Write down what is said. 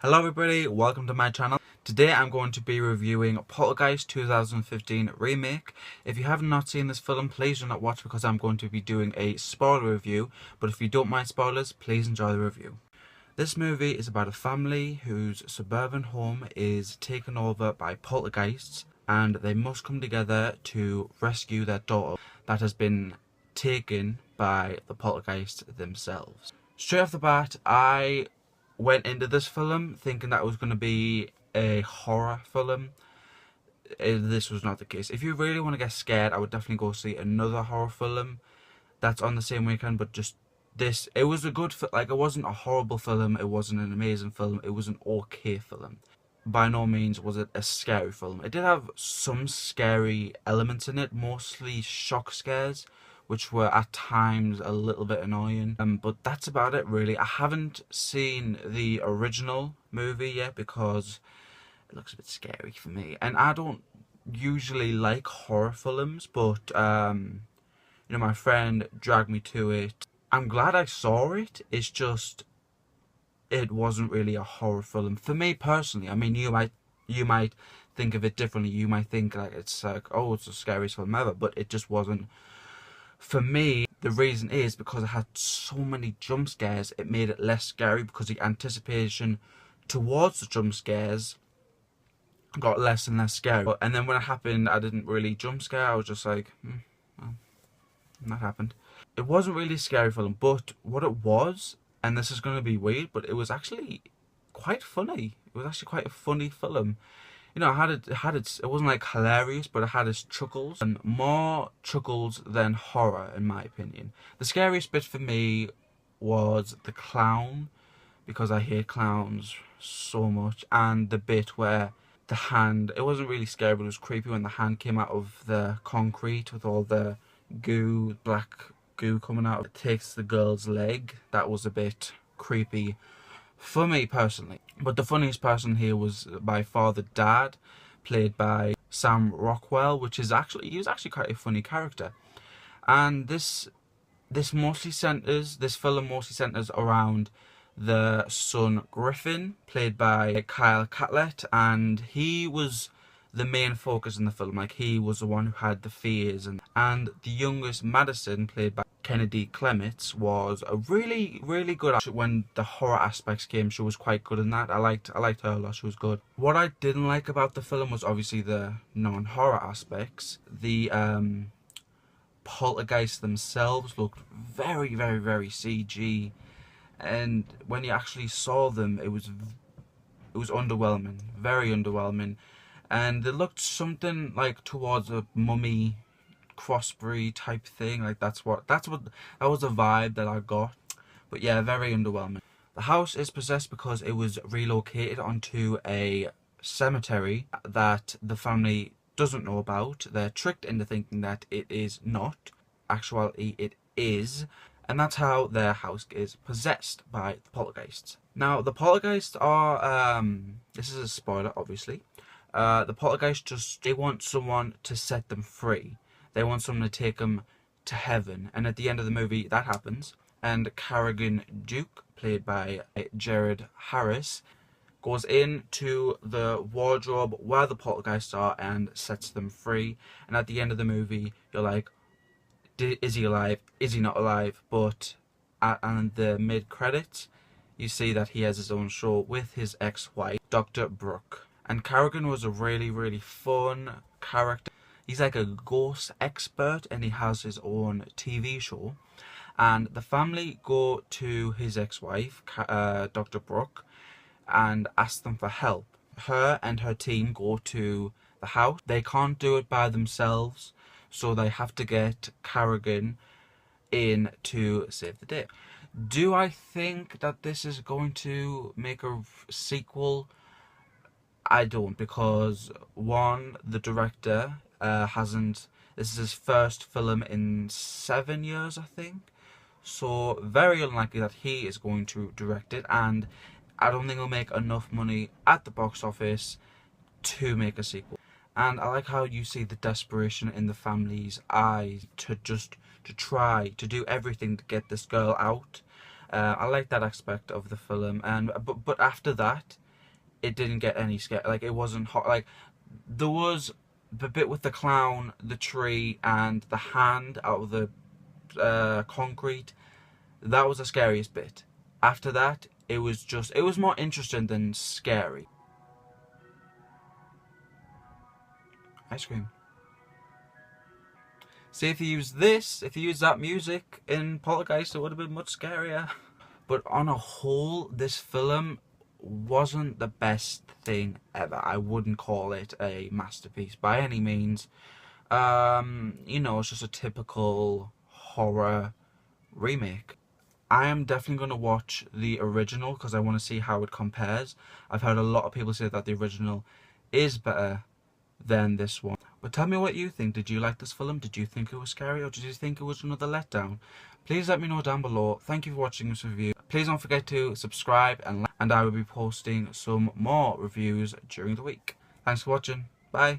Hello everybody, welcome to my channel. Today I'm going to be reviewing Poltergeist 2015 remake. If you have not seen this film, please do not watch because I'm going to be doing a spoiler review, but if you don't mind spoilers, please enjoy the review. This movie is about a family whose suburban home is taken over by poltergeists and they must come together to rescue their daughter that has been taken by the poltergeists themselves. Straight off the bat, I went into this film thinking that it was going to be a horror film. This was not the case. If you really want to get scared, I would definitely go see another horror film that's on the same weekend, but just this, it was a good, like, it wasn't a horrible film, it wasn't an amazing film, it was an okay film. By no means was it a scary film. It did have some scary elements in it, mostly shock scares, which were at times a little bit annoying. But that's about it really. I haven't seen the original movie yet because it looks a bit scary for me. And I don't usually like horror films, but you know, my friend dragged me to it. I'm glad I saw it. It's just, it wasn't really a horror film for me personally. I mean, you might think of it differently. You might think like it's like, oh, it's the scariest film ever, but it just wasn't. For me, the reason is because it had so many jump scares, it made it less scary because the anticipation towards the jump scares got less and less scary. And then when it happened, I didn't really jump scare. I was just like, well, that happened. It wasn't really a scary film, but what it was, and this is going to be weird, but it was actually quite funny. It was actually quite a funny film. You know, it wasn't like hilarious, but it had its chuckles, and more chuckles than horror in my opinion. The scariest bit for me was the clown, because I hate clowns so much, and the bit where the hand, it wasn't really scary, but it was creepy when the hand came out of the concrete with all the goo, black goo coming out. It takes the girl's leg. That was a bit creepy for me personally. But the funniest person here was by far the dad, played by Sam Rockwell, he was actually quite a funny character. And this film mostly centers around the son Griffin, played by Kyle Catlett, and he was the main focus in the film. Like, he was the one who had the fears, and the youngest Madison, played by Kennedy Clements, was a really good actor. When the horror aspects came, she was quite good in that. I liked her a lot. She was good. What I didn't like about the film was obviously the non-horror aspects. The poltergeists themselves looked very CG, and when you actually saw them, it was underwhelming, very underwhelming. And they looked something like towards a Mummy crossbreed type thing. Like that was the vibe that I got. But yeah, very underwhelming. The house is possessed because it was relocated onto a cemetery that the family doesn't know about. They're tricked into thinking that it is not. Actually, it is. And that's how their house is possessed by the poltergeists. Now, the poltergeists are, this is a spoiler, obviously. The poltergeists they want someone to set them free. They want someone to take them to heaven. And at the end of the movie, that happens. And Carrigan Duke, played by Jared Harris, goes into the wardrobe where the poltergeists are and sets them free. And at the end of the movie, you're like, is he alive? Is he not alive? But and the mid-credits, you see that he has his own show with his ex-wife, Dr. Brooke. And Carrigan was a really fun character. He's like a ghost expert and he has his own TV show. And the family go to his ex-wife, Dr. Brooke, and ask them for help. Her and her team go to the house. They can't do it by themselves, so they have to get Carrigan in to save the day. Do I think that this is going to make a sequel? I don't, because one, the director hasn't. This is his first film in 7 years, I think. So very unlikely that he is going to direct it, and I don't think he'll make enough money at the box office to make a sequel. And I like how you see the desperation in the family's eyes to try to do everything to get this girl out. I like that aspect of the film, and but after that, it didn't get any scare. Like, it wasn't hot. Like, there was the bit with the clown, the tree, and the hand out of the concrete. That was the scariest bit. After that, it was more interesting than scary. Ice cream. See, if you use that music in Poltergeist, it would have been much scarier. But on a whole, this film wasn't the best thing ever. I wouldn't call it a masterpiece by any means. You know, it's just a typical horror remake. I am definitely going to watch the original because I want to see how it compares. I've heard a lot of people say that the original is better than this one. But tell me what you think. Did you like this film? Did you think it was scary, or did you think it was another letdown? Please let me know down below. Thank you for watching this review. Please don't forget to subscribe and I will be posting some more reviews during the week. Thanks for watching. Bye.